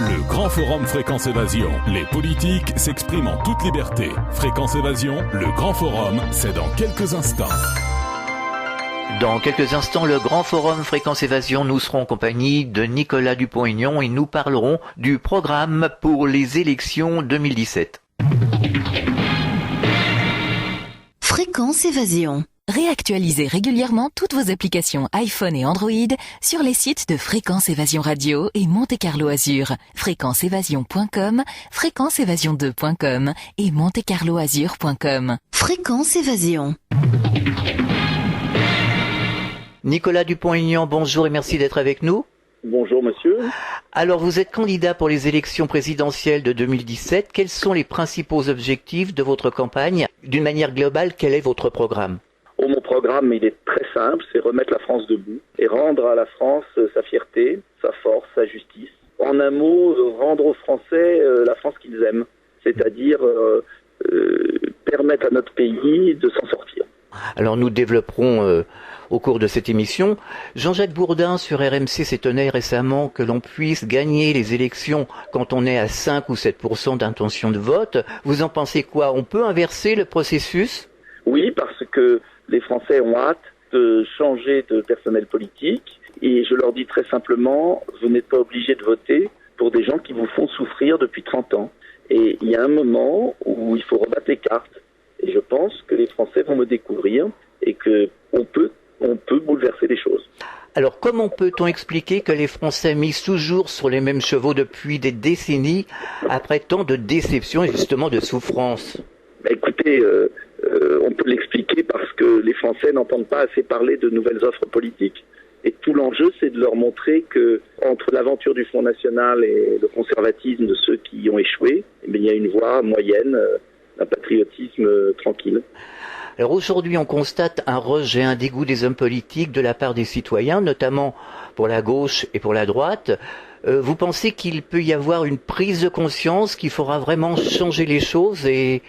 Le grand forum Fréquence Évasion. Les politiques s'expriment en toute liberté. Fréquence Évasion, le grand forum, c'est dans quelques instants. Dans quelques instants, le grand forum Fréquence Évasion, nous serons en compagnie de Nicolas Dupont-Aignan et nous parlerons du programme pour les élections 2017. Fréquence Évasion. Réactualisez régulièrement toutes vos applications iPhone et Android sur les sites de Fréquence Évasion Radio et Monte-Carlo Azur. fréquenceévasion.com, fréquenceévasion2.com et montecarloazur.com. Fréquence Évasion. Nicolas Dupont-Aignan, bonjour et merci d'être avec nous. Bonjour monsieur. Alors vous êtes candidat pour les élections présidentielles de 2017. Quels sont les principaux objectifs de votre campagne? D'une manière globale, quel est votre programme? Mon programme, il est très simple, c'est remettre la France debout et rendre à la France sa fierté, sa force, sa justice. En un mot, rendre aux Français la France qu'ils aiment, c'est-à-dire permettre à notre pays de s'en sortir. Alors nous développerons au cours de cette émission. Jean-Jacques Bourdin sur RMC s'étonnait récemment que l'on puisse gagner les élections quand on est à 5 ou 7% d'intention de vote. Vous en pensez quoi? On peut inverser le processus? Oui, parce que les Français ont hâte de changer de personnel politique et je leur dis très simplement, vous n'êtes pas obligés de voter pour des gens qui vous font souffrir depuis 30 ans. Et il y a un moment où il faut rebattre les cartes. Et je pense que les Français vont me découvrir et qu'on peut bouleverser les choses. Alors comment peut-on expliquer que les Français misent toujours sur les mêmes chevaux depuis des décennies après tant de déceptions et justement de souffrances? Écoutez, on peut l'expliquer parce que les Français n'entendent pas assez parler de nouvelles offres politiques. Et tout l'enjeu, c'est de leur montrer que entre l'aventure du Front National et le conservatisme de ceux qui ont échoué, il y a une voie moyenne, un patriotisme tranquille. Alors aujourd'hui, on constate un rejet, un dégoût des hommes politiques de la part des citoyens, notamment pour la gauche et pour la droite. Vous pensez qu'il peut y avoir une prise de conscience qui fera vraiment changer les choses et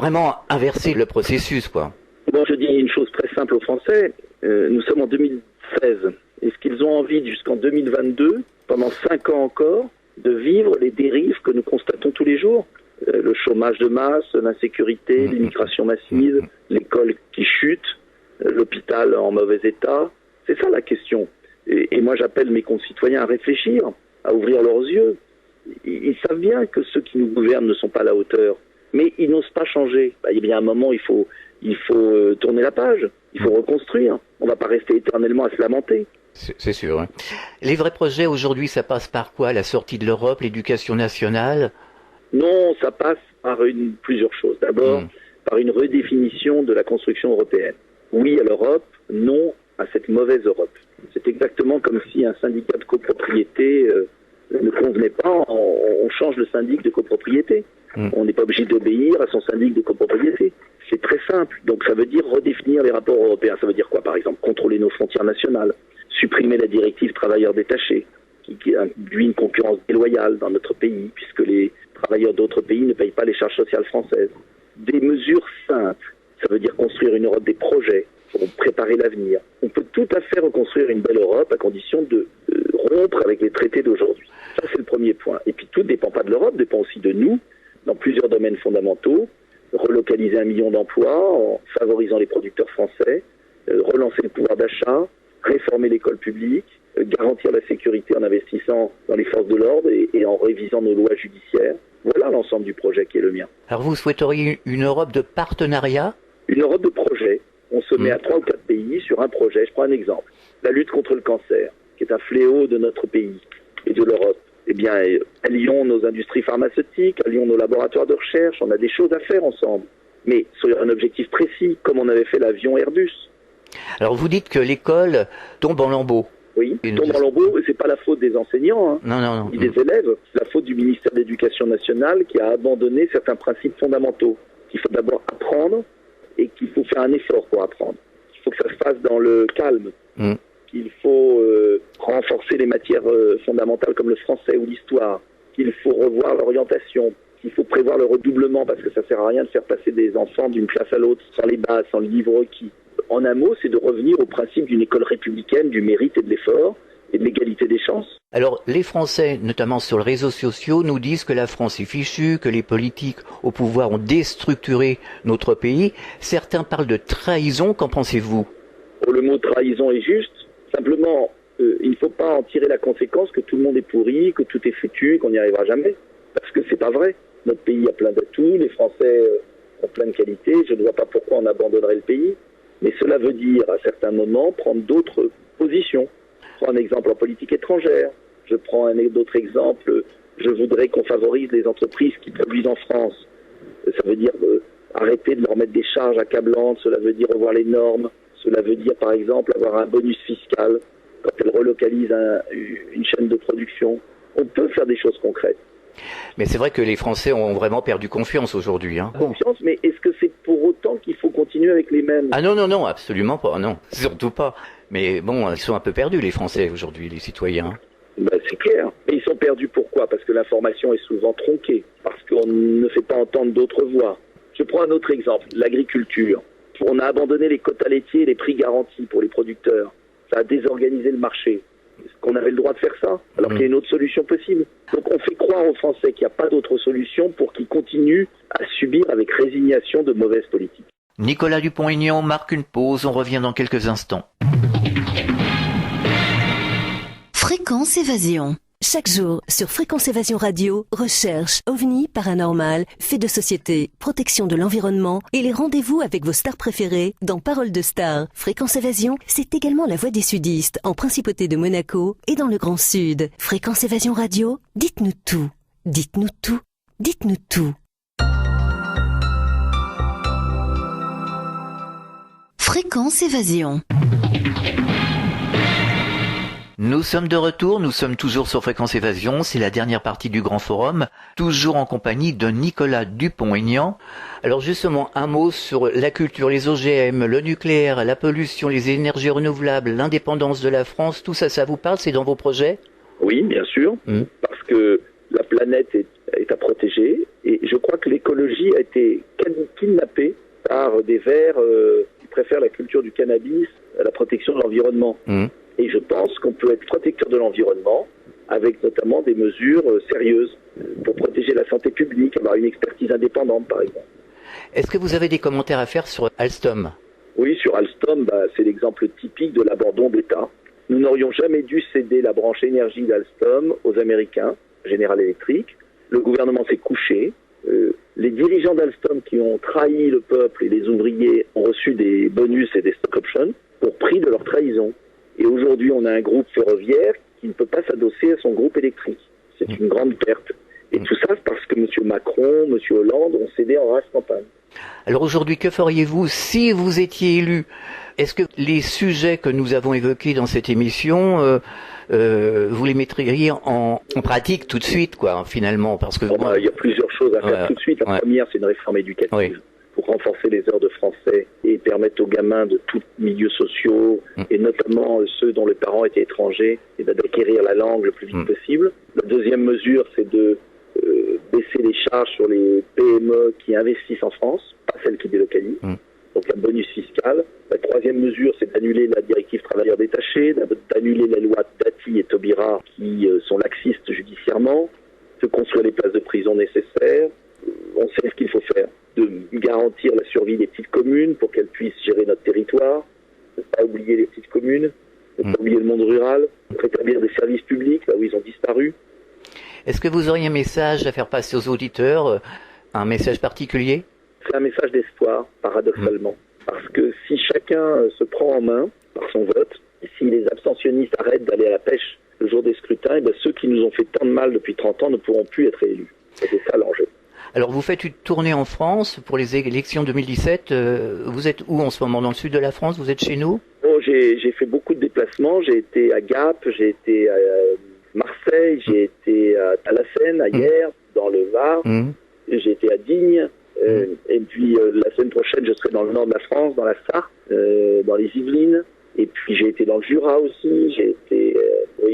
vraiment inverser le processus, quoi? Bon, je dis une chose très simple aux Français. Nous sommes en 2016. Est-ce qu'ils ont envie jusqu'en 2022, pendant 5 ans encore, de vivre les dérives que nous constatons tous les jours? Le chômage de masse, l'insécurité, l'immigration massive, l'école qui chute, l'hôpital en mauvais état. C'est ça la question. Et moi j'appelle mes concitoyens à réfléchir, à ouvrir leurs yeux. Ils savent bien que ceux qui nous gouvernent ne sont pas à la hauteur, mais ils n'osent pas changer. Il y a un moment, il faut tourner la page, il faut reconstruire. On ne va pas rester éternellement à se lamenter. C'est sûr. Hein. Les vrais projets aujourd'hui, ça passe par quoi? La sortie de l'Europe, l'éducation nationale? Non, ça passe par plusieurs choses. D'abord, par une redéfinition de la construction européenne. Oui à l'Europe, non à cette mauvaise Europe. C'est exactement comme si un syndicat de copropriété ne convenait pas, on change le syndic de copropriété. On n'est pas obligé d'obéir à son syndic de copropriété. C'est très simple. Donc ça veut dire redéfinir les rapports européens. Ça veut dire quoi, par exemple? Contrôler nos frontières nationales, supprimer la directive travailleurs détachés, qui induit une concurrence déloyale dans notre pays, puisque les travailleurs d'autres pays ne payent pas les charges sociales françaises. Des mesures simples, ça veut dire construire une Europe des projets pour préparer l'avenir. On peut tout à fait reconstruire une belle Europe à condition de rompre avec les traités d'aujourd'hui. Ça, c'est le premier point. Et puis tout ne dépend pas de l'Europe, dépend aussi de nous, dans plusieurs domaines fondamentaux. Relocaliser 1 million d'emplois en favorisant les producteurs français, relancer le pouvoir d'achat, réformer l'école publique, garantir la sécurité en investissant dans les forces de l'ordre et en révisant nos lois judiciaires. Voilà l'ensemble du projet qui est le mien. Alors vous souhaiteriez une Europe de partenariat? Une Europe de projet. On se met à 3 ou 4 pays sur un projet. Je prends un exemple. La lutte contre le cancer, qui est un fléau de notre pays et de l'Europe. Eh bien, allions nos industries pharmaceutiques, allions nos laboratoires de recherche. On a des choses à faire ensemble. Mais sur un objectif précis, comme on avait fait l'avion Airbus. Alors vous dites que l'école tombe en lambeaux. Oui, tombe en lambeaux, et c'est pas la faute des enseignants, Non. Ni des élèves. C'est la faute du ministère de l'Éducation nationale qui a abandonné certains principes fondamentaux. Qu'il faut d'abord apprendre et qu'il faut faire un effort pour apprendre. Il faut que ça se fasse dans le calme. Qu'il faut renforcer les matières fondamentales comme le français ou l'histoire. Qu'il faut revoir l'orientation. Qu'il faut prévoir le redoublement parce que ça sert à rien de faire passer des enfants d'une classe à l'autre sans les bases, sans le livre requis. En un mot, c'est de revenir au principe d'une école républicaine, du mérite et de l'effort, et de l'égalité des chances. Alors, les Français, notamment sur les réseaux sociaux, nous disent que la France est fichue, que les politiques au pouvoir ont déstructuré notre pays. Certains parlent de trahison. Qu'en pensez-vous ? Le mot trahison est juste. Simplement, il ne faut pas en tirer la conséquence que tout le monde est pourri, que tout est foutu, qu'on n'y arrivera jamais. Parce que c'est pas vrai. Notre pays a plein d'atouts, les Français ont plein de qualités. Je ne vois pas pourquoi on abandonnerait le pays. Mais cela veut dire, à certains moments, prendre d'autres positions. Je prends un exemple en politique étrangère. Je prends un autre exemple. Je voudrais qu'on favorise les entreprises qui produisent en France. Ça veut dire arrêter de leur mettre des charges accablantes. Cela veut dire revoir les normes. Cela veut dire, par exemple, avoir un bonus fiscal quand elles relocalisent une chaîne de production. On peut faire des choses concrètes. Mais c'est vrai que les Français ont vraiment perdu confiance aujourd'hui. Confiance, mais est-ce que c'est pour autant qu'il faut continuer avec les mêmes ? Ah non, absolument pas, non, surtout pas. Mais bon, ils sont un peu perdus, les Français, aujourd'hui, les citoyens. C'est clair. Mais ils sont perdus pourquoi ? Parce que l'information est souvent tronquée, parce qu'on ne fait pas entendre d'autres voix. Je prends un autre exemple, l'agriculture. On a abandonné les quotas laitiers et les prix garantis pour les producteurs. Ça a désorganisé le marché. Est-ce qu'on avait le droit de faire ça ? Alors qu'il y a une autre solution possible. Donc on fait croire aux Français qu'il n'y a pas d'autre solution pour qu'ils continuent à subir avec résignation de mauvaises politiques. Nicolas Dupont-Aignan marque une pause, on revient dans quelques instants. Fréquence Évasion. Chaque jour, sur Fréquence Évasion Radio, recherche, ovni, paranormal, faits de société, protection de l'environnement et les rendez-vous avec vos stars préférées dans Paroles de Stars. Fréquence Évasion, c'est également la voix des sudistes en Principauté de Monaco et dans le Grand Sud. Fréquence Évasion Radio, dites-nous tout. Dites-nous tout. Dites-nous tout. Fréquence Évasion. Nous sommes de retour, nous sommes toujours sur Fréquence Évasion, c'est la dernière partie du Grand Forum, toujours en compagnie de Nicolas Dupont-Aignan. Alors justement, un mot sur la culture, les OGM, le nucléaire, la pollution, les énergies renouvelables, l'indépendance de la France, tout ça, ça vous parle, c'est dans vos projets ? Oui, bien sûr, parce que la planète est à protéger, et je crois que l'écologie a été kidnappée par des Verts qui préfèrent la culture du cannabis à la protection de l'environnement. Et je pense qu'on peut être protecteur de l'environnement avec notamment des mesures sérieuses pour protéger la santé publique, avoir une expertise indépendante par exemple. Est-ce que vous avez des commentaires à faire sur Alstom ? Oui, sur Alstom, c'est l'exemple typique de l'abandon d'État. Nous n'aurions jamais dû céder la branche énergie d'Alstom aux Américains, General Electric. Le gouvernement s'est couché. Les dirigeants d'Alstom qui ont trahi le peuple et les ouvriers ont reçu des bonus et des stock options pour prix de leur trahison. Et aujourd'hui, on a un groupe ferroviaire qui ne peut pas s'adosser à son groupe électrique. C'est une grande perte. Et tout ça parce que M. Macron, M. Hollande ont cédé en race campagne. Alors aujourd'hui, que feriez-vous si vous étiez élu ? Est-ce que les sujets que nous avons évoqués dans cette émission, vous les mettriez en pratique tout de suite, quoi, finalement, parce que il y a plusieurs choses à faire tout de suite. La première, c'est une réforme éducative pour renforcer les heures de français et permettre aux gamins de tous milieux sociaux, et notamment ceux dont les parents étaient étrangers, d'acquérir la langue le plus vite possible. La deuxième mesure, c'est de baisser les charges sur les PME qui investissent en France, pas celles qui délocalisent. Donc un bonus fiscal. La troisième mesure, c'est d'annuler la directive travailleurs détachés, d'annuler les lois Dati et Taubira qui sont laxistes judiciairement, de construire les places de prison nécessaires. On sait ce qu'il faut faire, de garantir la survie des petites communes pour qu'elles puissent gérer notre territoire, de ne pas oublier les petites communes, de ne pas oublier le monde rural, de rétablir des services publics là où ils ont disparu. Est-ce que vous auriez un message à faire passer aux auditeurs, un message particulier ? C'est un message d'espoir, paradoxalement. Parce que si chacun se prend en main par son vote, et si les abstentionnistes arrêtent d'aller à la pêche le jour des scrutins, ceux qui nous ont fait tant de mal depuis 30 ans ne pourront plus être élus. Et c'est ça l'enjeu. Alors vous faites une tournée en France pour les élections 2017. Vous êtes où en ce moment ? Dans le sud de la France ? Vous êtes chez nous ? J'ai fait beaucoup de déplacements. J'ai été à Gap, j'ai été à Marseille, j'ai été à Thalassa, à Hyères, dans le Var. J'ai été à Digne. Et puis la semaine prochaine, je serai dans le nord de la France, dans la Sarthe, dans les Yvelines. Et puis j'ai été dans le Jura aussi. J'ai été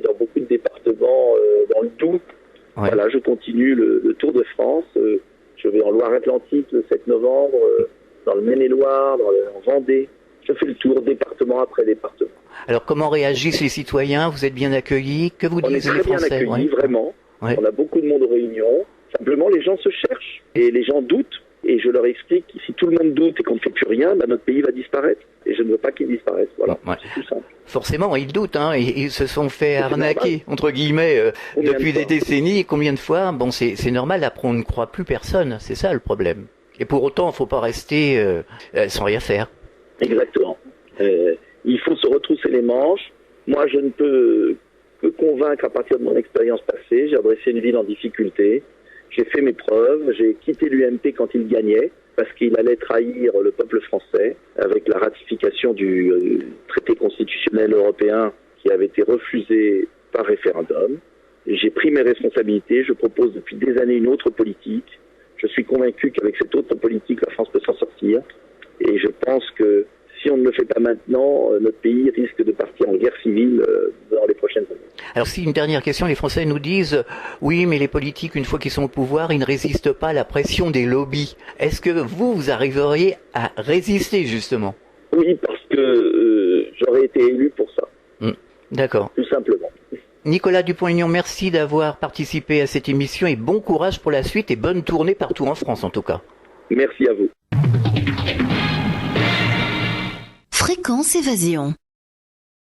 dans beaucoup de départements, dans le Doubs. Ouais. Voilà, je continue le Tour de France. Je vais en Loire-Atlantique le 7 novembre, dans le Maine-et-Loire, en Vendée. Je fais le tour département après département. Alors comment réagissent les citoyens? Vous êtes bien accueillis? Que vous disent les On est très bien Français? accueillis, vraiment. Ouais. On a beaucoup de monde aux réunions. Simplement, les gens se cherchent et les gens doutent. Et je leur explique que si tout le monde doute et qu'on ne fait plus rien, notre pays va disparaître. Et je ne veux pas qu'il disparaisse. Voilà, Ouais. c'est tout simple. Forcément, ils doutent, hein. Ils se sont fait arnaquer, normal. entre guillemets, Combien de depuis des fois décennies. Combien de fois? Bon, c'est normal, après on ne croit plus personne. C'est ça le problème. Et pour autant, il ne faut pas rester sans rien faire. Exactement. Il faut se retrousser les manches. Moi, je ne peux que convaincre à partir de mon expérience passée. J'ai adressé une ville en difficulté. J'ai fait mes preuves. J'ai quitté l'UMP quand il gagnait parce qu'il allait trahir le peuple français avec la ratification du traité constitutionnel européen qui avait été refusé par référendum. J'ai pris mes responsabilités. Je propose depuis des années une autre politique. Je suis convaincu qu'avec cette autre politique, la France peut s'en sortir. Et je pense que si on ne le fait pas maintenant, notre pays risque de partir en guerre civile dans les prochaines années. Alors si une dernière question, les Français nous disent oui, mais les politiques, une fois qu'ils sont au pouvoir, ils ne résistent pas à la pression des lobbies. Est-ce que vous arriveriez à résister justement? Oui, parce que j'aurais été élu pour ça. D'accord. Tout simplement. Nicolas Dupont-Aignan, merci d'avoir participé à cette émission et bon courage pour la suite et bonne tournée partout en France en tout cas. Merci à vous. Fréquence Évasion.